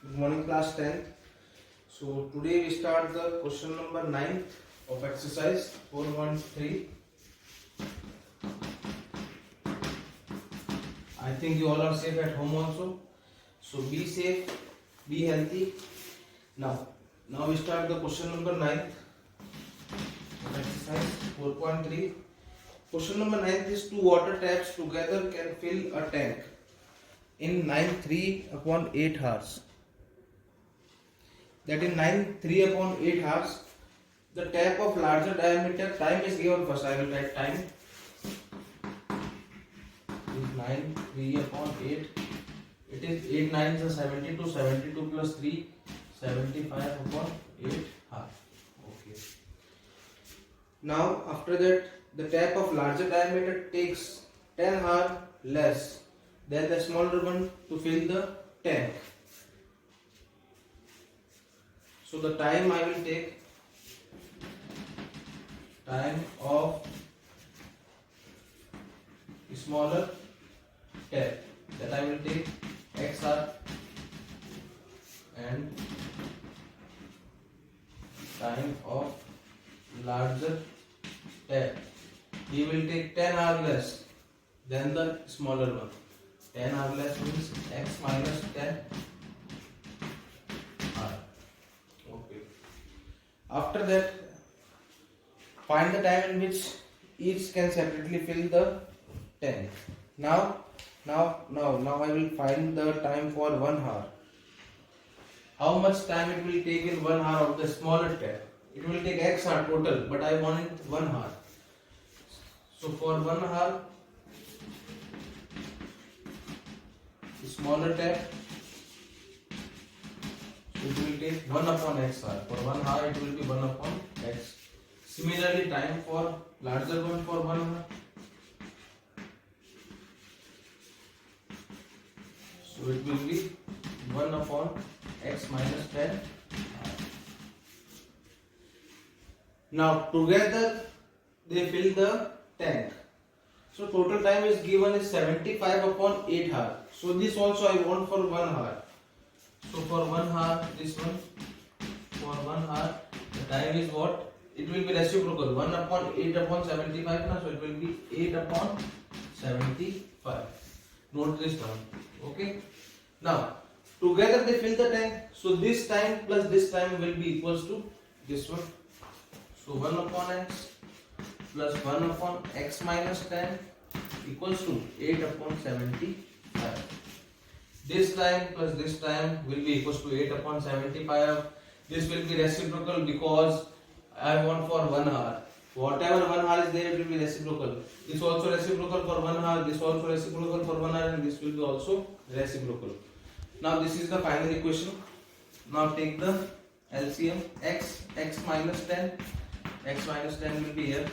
Good morning, class 10. So today we start the question number 9 of exercise 4.3. I think you all are safe at home also. So be safe, be healthy. Now we start the question number 9 of exercise 4.3. Question number 9 is two water taps together can fill a tank in 9 3/8 hours. That in 9 3/8 hours, the tap of larger diameter, time is given first. I will write time is 9 3/8. It is 8 9s are 72. 72 plus 3, 75/8 hours. Okay. Now after that, the tap of larger diameter takes 10 hours less than the smaller one to fill the tank. So the time I will take, time of smaller tap, that I will take x hour, and time of larger tap, he will take 10 hours less than the smaller one. 10 hours less means x minus 10 hour. Okay. After that, find the time in which each can separately fill the tank. Now I will find the time for 1 hour. How much time it will take in 1 hour of the smaller tap? It will take x hour total, but I want it 1 hour. So for 1 hour, smaller tap, so it will take 1/x hour. For 1 hour, it will be 1/x. Similarly, time for larger one for 1 hour. So it will be 1/x minus 10 hour. Now together they fill the tank. So total time is given is 75/8 hour. So this also I want for 1 hour. So for 1 hour, this one, for 1 hour, the time is what? It will be reciprocal. 1/8/75 now, so it will be 8/75. Note this down. Okay. Now together they fill the tank. So this time plus this time will be equals to this one. So 1/x plus 1/x minus 10 equals to 8/75. This time plus this time will be equals to 8/75. This will be reciprocal because I want for 1 hour. Whatever 1 hour is there, it will be reciprocal. This also reciprocal for 1 hour. This also reciprocal for 1 hour, and this will be also reciprocal. Now this is the final equation. Now take the LCM. X minus 10. X minus 10 will be here.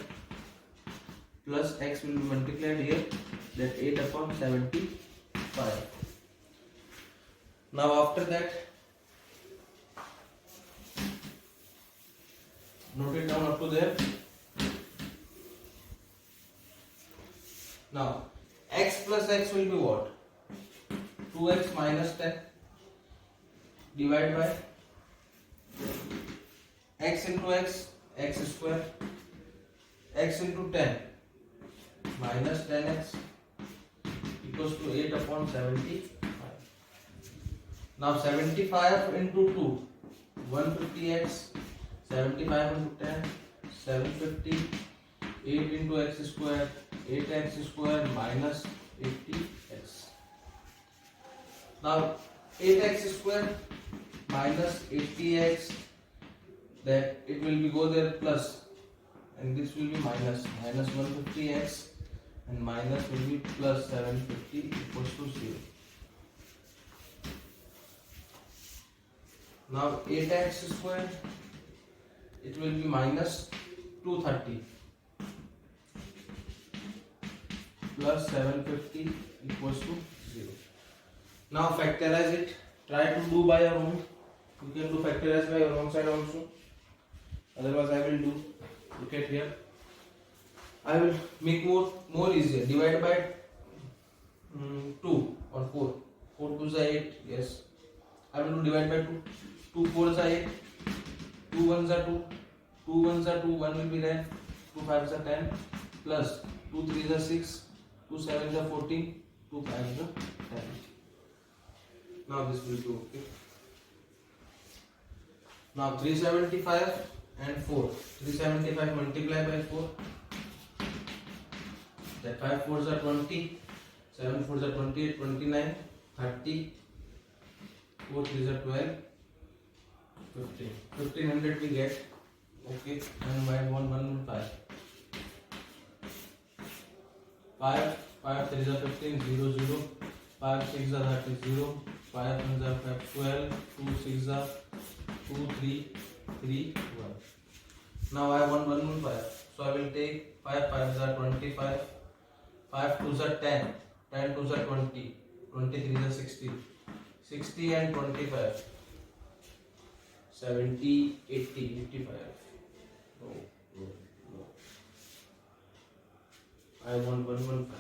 Plus x will be multiplied here. That 8/75. Now after that, note it down up to there. Now x plus x will be what? 2x minus 10 divided by x into x, x square, x into 10 minus 10x equals to 8/75. Now 75 into 2, 150x, 75 into 10, 750, 8 into x square, 8x square minus 80x. Now 8x square minus 80x, that it will be go there plus, and this will be minus 150x, and minus will be plus 750 equals to 0. Now 8x square, it will be minus 230 plus 750 equals to 0. Now factorize it. Try to do by your own. You can do factorize by your own side also. Otherwise I will do. Look at here. I will make more easier. Divide by 2 or 4. 4 2 is 8. Yes. I will divide by 2. 2 4s are 8. 2 1s are 2. 2 1s are 2. 1 will be there. 2 5s are 10. Plus 2 3s are 6. 2 7s are 14. 2 5s are 10. Now this will be okay. Now 375 and 4. 375 multiply by 4. That 5 4s are 20. 7 4s are 28. 29. 30. 4 3s are 12. 15. 1500 we get. Okay. And by 115. 5 5 3s are 15. 0 0. 5 6 are 30. 0. 5 1s are 5. 12. 2 6 are 2 3 3 1. Now I want 115. So I will take 5 5s are 25. 5 2s are 10. 10 2s are 20. 23 are 60. 60 and 25. 70, 80, 85. No, no, no. I want 115.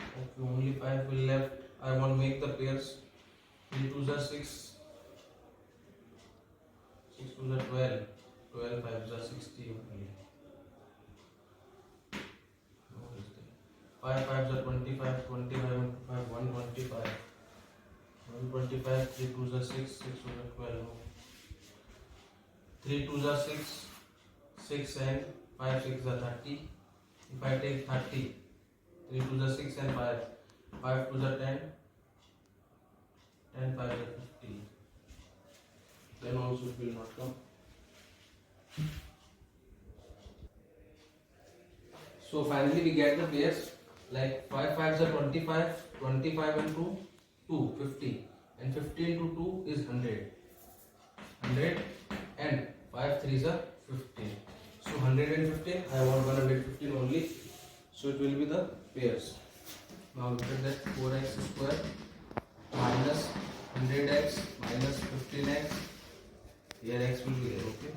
Okay, only 5 will left. I want to make the pairs. 3 2s are 6. 6 2s are 12. 12 5s are 60 only. 5 5s are 25. 25 and 5 125. 125, 3 2s are 6, 6 2s are 12. 3 2s are 6, 6 and 5 6 are 30. If I take 30, 3 2s are 6 and 5, 5 2s are 10, 10 5s are 50. Then also it will not come. So finally we get the pairs like 5 5s are 25, 25 and 2. 2 50 and 15 to 2 is 100 and 5 3s are 15. So 115, I want 115 only, so it will be the pairs. Now look at that. 4x square minus 100x minus 15x, here x will be there, okay,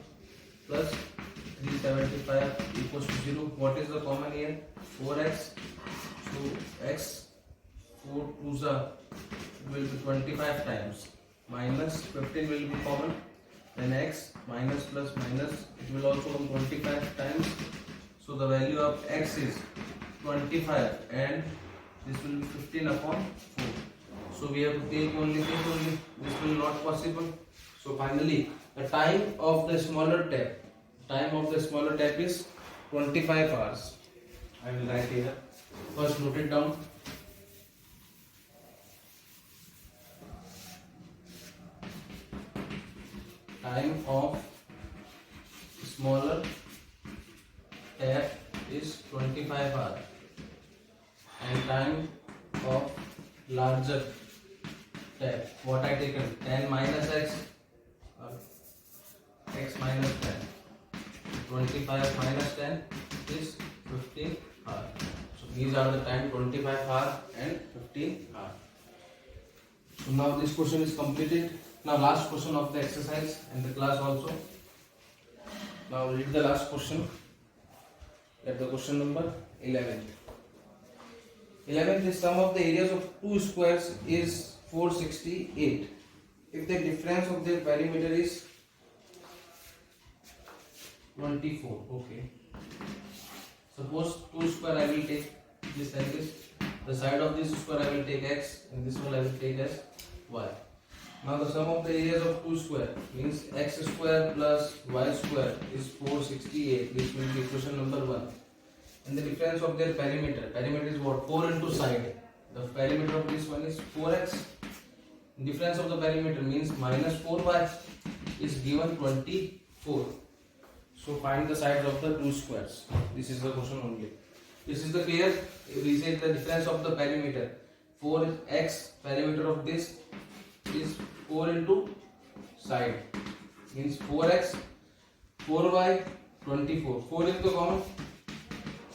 plus 375 equals to 0. What is the common here? 4x. So x 4 2s are will be 25 times, minus 15 will be common, then x minus plus minus, it will also come 25 times. So the value of x is 25 and this will be 15 upon 4. So we have to take only this only. This will not possible. So finally the time of the smaller tap is 25 hours. I will write here. First note it down. Time of smaller tap is 25 hours and time of larger tap, what I taken, 10 minus x or x minus 10, 25 minus 10 is 15 hours. So these are the time, 25 hours and 15 hours. So now this question is completed. Now last question of the exercise and the class also. Now read the last question. At the question number 11. 11th, the sum of the areas of two squares is 468. If the difference of their perimeter is 24. Okay. Suppose two square I will take this like this. The side of this square I will take x and this one I will take as y. Now the sum of the areas of two square means x square plus y square is 468. This will be equation number 1. And the difference of their perimeter. Perimeter is what? 4 into side. The perimeter of this one is 4x. Difference of the perimeter means minus 4y is given 24. So find the sides of the two squares. This is the question only. This is the clear. We say the difference of the perimeter. 4x perimeter of this is 4 into side means 4x, 4y, 24. 4 is the common.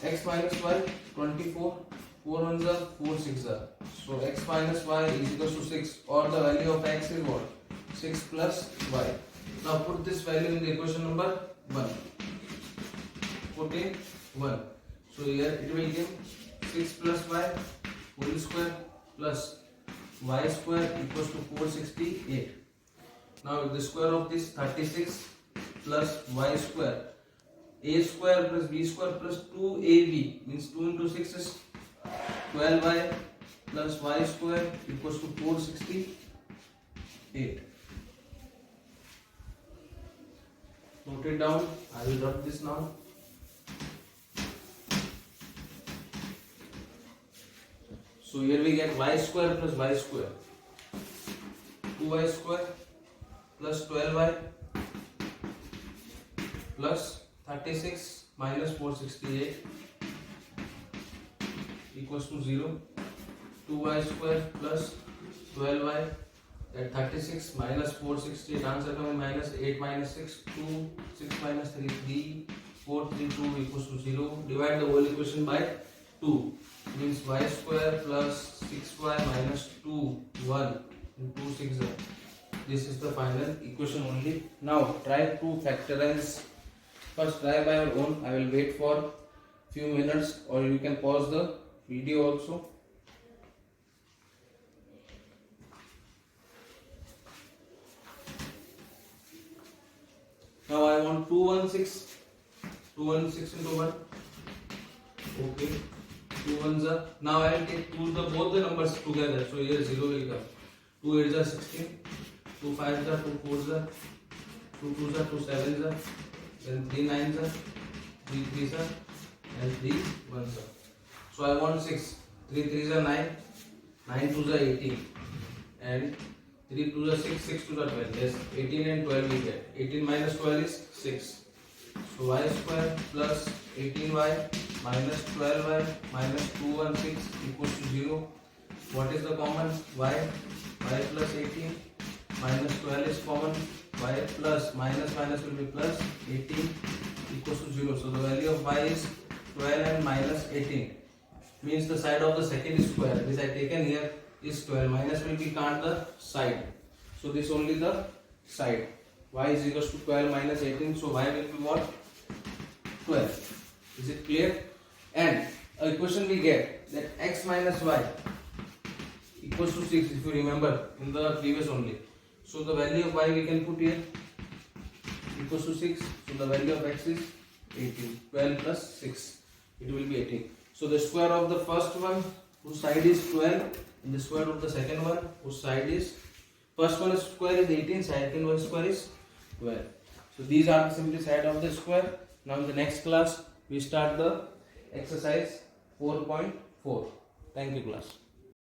X minus y, 24. 4 ones are 4 6 are. So x minus y is equal to 6, or the value of x is what? 6 plus y. Now put this value in the equation number 1. Put in 1. So here it will give 6 plus y whole square plus y square equals to 468. Now the square of this 36 plus y square, a square plus b square plus 2ab means 2 into 6 is 12y plus y square equals to 468. Note it down. I will rub this now. So here we get y square plus y square, 2y square plus 12y plus 36 minus 468 equals to 0. 2y square plus 12y at 36 minus 468, answer coming minus 8 minus 6, 2, 6 minus 3, 3, 4, 3, 2 equals to 0. Divide the whole equation by 2, means y square plus 6y minus 2, 1 and 2, 6. This is the final equation only. Now try to factorize. First try by your own. I will wait for few minutes, or you can pause the video also. Now I want 216 into 1. Okay, 2 ones are. Now I will take both the numbers together. So here 0 will come. 2 8s are 16. 2 5s are 2 4s are 2 2s are 2 7s are. Then 3 9s are 3 3s are and 3 1s are. So I want 6. 3 3s are 9. 9 2s are 18 and 3 2s are 6. 6 2s are 12. Yes, 18 and 12 we get. 18 minus 12 is 6. So y square plus 18y minus 12y minus 216 equals to 0. What is the common? Y plus 18 minus 12 is common. Y plus minus will be plus 18 equals to 0. So the value of y is 12 and minus 18. Means the side of the second square, this I taken here, is 12. Minus will be count the side. So this only the side. Y is equals to 12 minus 18. So y will be what? 12. Is it clear? And a equation we get that x minus y equals to 6, if you remember in the previous only. So the value of y we can put here equals to 6. So the value of x is 18. 12 plus 6, it will be 18. So the square of the first one whose side is 12 and the square of the second one whose side is, first one square is 18, second one square is 12. So these are simply side of the square. Now in the next class we start the exercise 4.4. Thank you class.